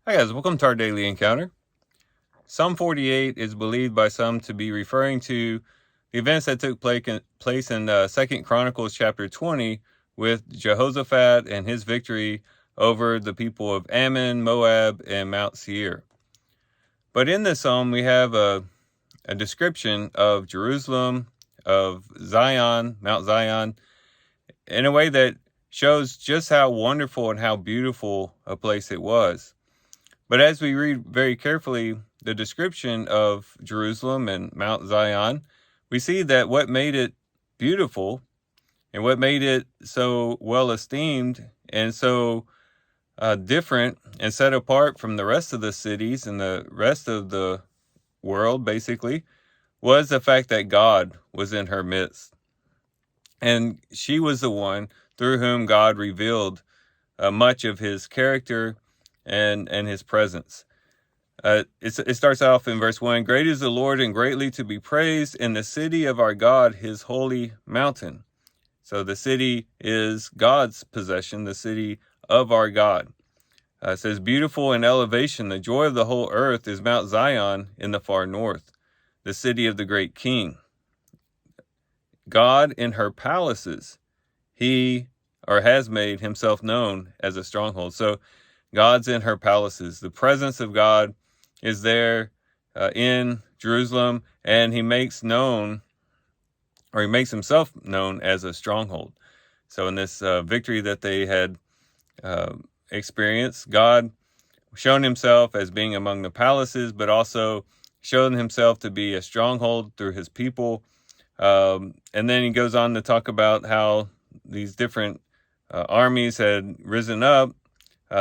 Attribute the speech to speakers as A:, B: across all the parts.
A: Hi guys, welcome to our daily encounter. Psalm 48 is believed by some to be referring to the events that took place in 2 Chronicles chapter 20 with Jehoshaphat and his victory over the people of Ammon, Moab, and Mount Seir. But in this psalm, we have a description of Jerusalem, of Zion, Mount Zion, in a way that shows just how wonderful and how beautiful a place it was. But as we read very carefully the description of Jerusalem and Mount Zion, we see that what made it beautiful and what made it so well esteemed and so different and set apart from the rest of the cities and the rest of the world, basically, was the fact that God was in her midst. And she was the one through whom God revealed much of his character and his presence. It starts off in verse 1. Great is the Lord and greatly to be praised in the city of our God, his holy mountain. So the city is God's possession, the city of our God. It says, beautiful in elevation, the joy of the whole earth is Mount Zion in the far north, the city of the great king. God in her palaces, he or has made himself known as a stronghold. So God's in her palaces. The presence of God is there in Jerusalem, and he makes himself known as a stronghold. So in this victory that they had experienced, God shown himself as being among the palaces, but also shown himself to be a stronghold through his people. And then he goes on to talk about how these different armies had risen up.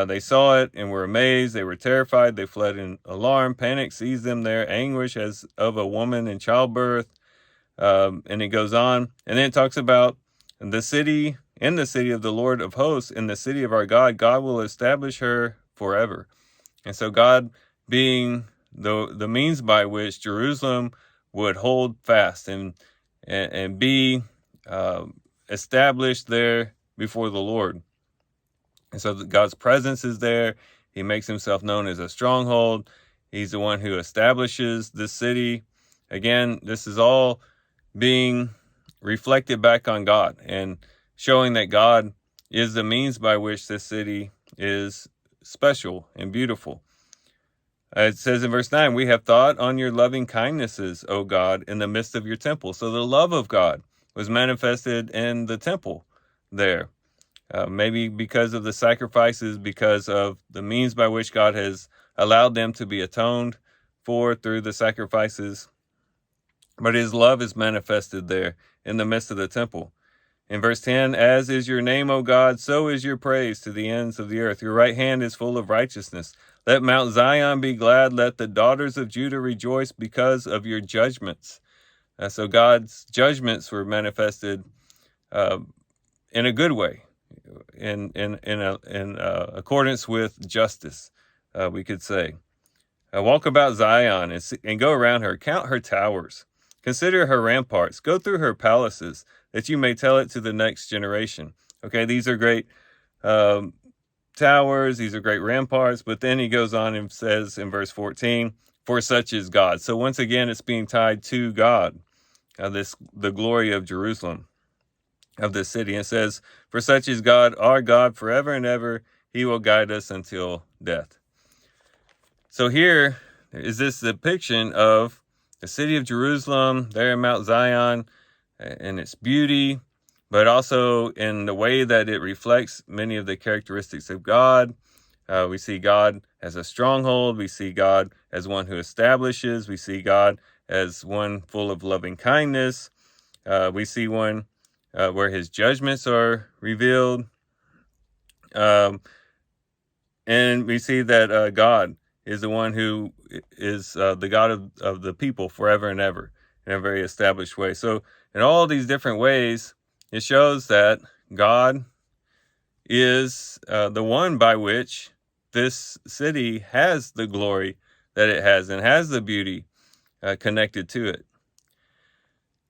A: They saw it and were amazed. They were terrified. They fled in alarm. Panic seized them there, anguish as of a woman in childbirth. And it goes on. And then it talks about the city, in the city of the Lord of hosts, in the city of our God, God will establish her forever. And so God being the means by which Jerusalem would hold fast and be established there before the Lord. And so God's presence is there. He makes himself known as a stronghold. He's the one who establishes the city. Again, this is all being reflected back on God and showing that God is the means by which this city is special and beautiful. It says in verse 9, we have thought on your loving kindnesses, O God, in the midst of your temple. So the love of God was manifested in the temple there. Maybe because of the sacrifices, because of the means by which God has allowed them to be atoned for through the sacrifices. But his love is manifested there in the midst of the temple. In verse 10, as is your name, O God, so is your praise to the ends of the earth. Your right hand is full of righteousness. Let Mount Zion be glad. Let the daughters of Judah rejoice because of your judgments. So God's judgments were manifested in a good way. In accordance with justice, we could say. Walk about Zion and go around her. Count her towers. Consider her ramparts. Go through her palaces, that you may tell it to the next generation. Okay, these are great towers. These are great ramparts. But then he goes on and says in verse 14, for such is God. So once again, it's being tied to God, the glory of Jerusalem, of this city. And it says, for such is God, our God, forever and ever. He will guide us until death. So here is this depiction of the city of Jerusalem there in Mount Zion and its beauty, but also in the way that it reflects many of the characteristics of God. We see God as a stronghold. We see God as one who establishes. We see God as one full of loving kindness. We see one where his judgments are revealed. And we see that God is the one who is the God of the people forever and ever in a very established way. So in all these different ways, it shows that God is the one by which this city has the glory that it has and has the beauty connected to it.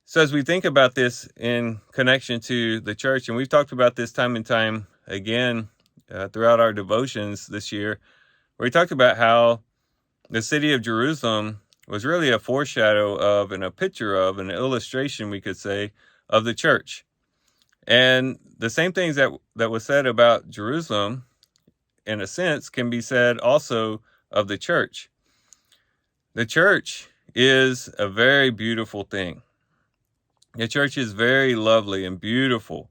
A: So as we think about this in connection to the church, and we've talked about this time and time again throughout our devotions this year, where he talked about how the city of Jerusalem was really a foreshadow of and a picture of, an illustration, we could say, of the church. And the same things that was said about Jerusalem, in a sense, can be said also of the church. The church is a very beautiful thing. The church is very lovely and beautiful.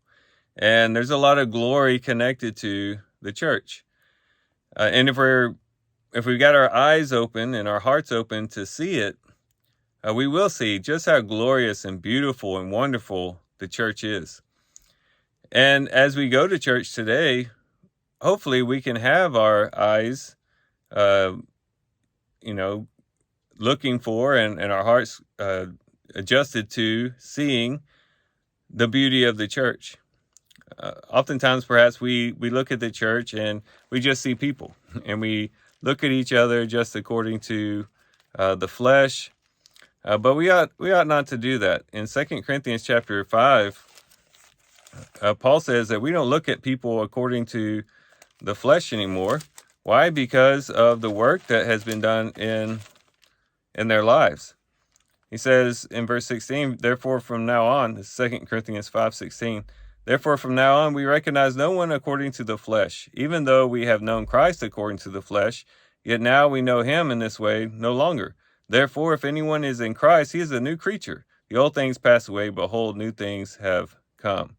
A: And there's a lot of glory connected to the church. And if we've got our eyes open and our hearts open to see it, we will see just how glorious and beautiful and wonderful the church is. And as we go to church today, hopefully we can have our eyes, looking for and our hearts adjusted to seeing the beauty of the church. Oftentimes, perhaps we look at the church and we just see people, and we look at each other just according to the flesh. But we ought not to do that. In 2 Corinthians chapter 5, Paul says that we don't look at people according to the flesh anymore. Why? Because of the work that has been done in their lives. He says in verse 16, therefore from now on, this is 2 Corinthians 5:16, therefore from now on we recognize no one according to the flesh. Even though we have known Christ according to the flesh, yet now we know him in this way no longer. Therefore, if anyone is in Christ, he is a new creature. The old things pass away, behold, new things have come.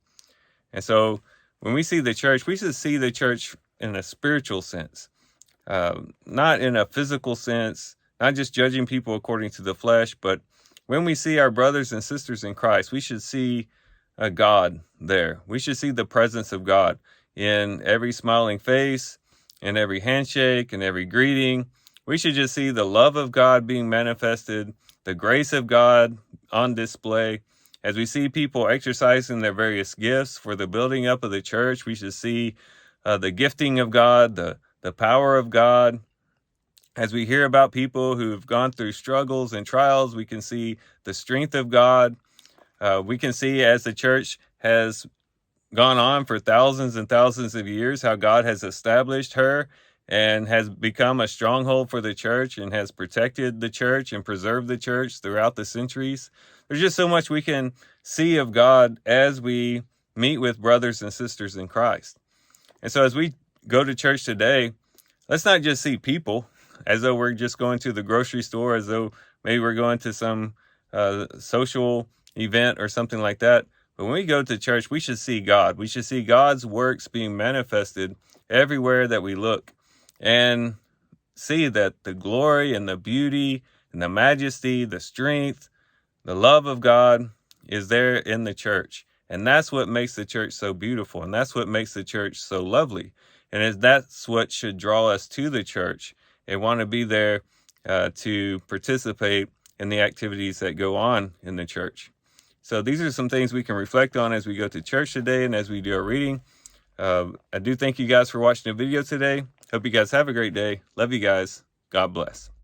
A: And so when we see the church, we should see the church in a spiritual sense, not in a physical sense, not just judging people according to the flesh, but when we see our brothers and sisters in Christ, we should see God there. We should see the presence of God in every smiling face, in every handshake, in every greeting. We should just see the love of God being manifested, the grace of God on display. As we see people exercising their various gifts for the building up of the church, we should see the gifting of God, the power of God. As we hear about people who've gone through struggles and trials, we can see the strength of God. We can see, as the church has gone on for thousands and thousands of years, how God has established her and has become a stronghold for the church and has protected the church and preserved the church throughout the centuries. There's just so much we can see of God as we meet with brothers and sisters in Christ. And so as we go to church today, let's not just see people as though we're just going to the grocery store, as though maybe we're going to some social event or something like that. But when we go to church, we should see God. We should see God's works being manifested everywhere that we look, and see that the glory and the beauty and the majesty, the strength, the love of God is there in the church. And that's what makes the church so beautiful. And that's what makes the church so lovely. And that's what should draw us to the church and want to be there to participate in the activities that go on in the church. So these are some things we can reflect on as we go to church today and as we do our reading. I do thank you guys for watching the video today. Hope you guys have a great day. Love you guys. God bless.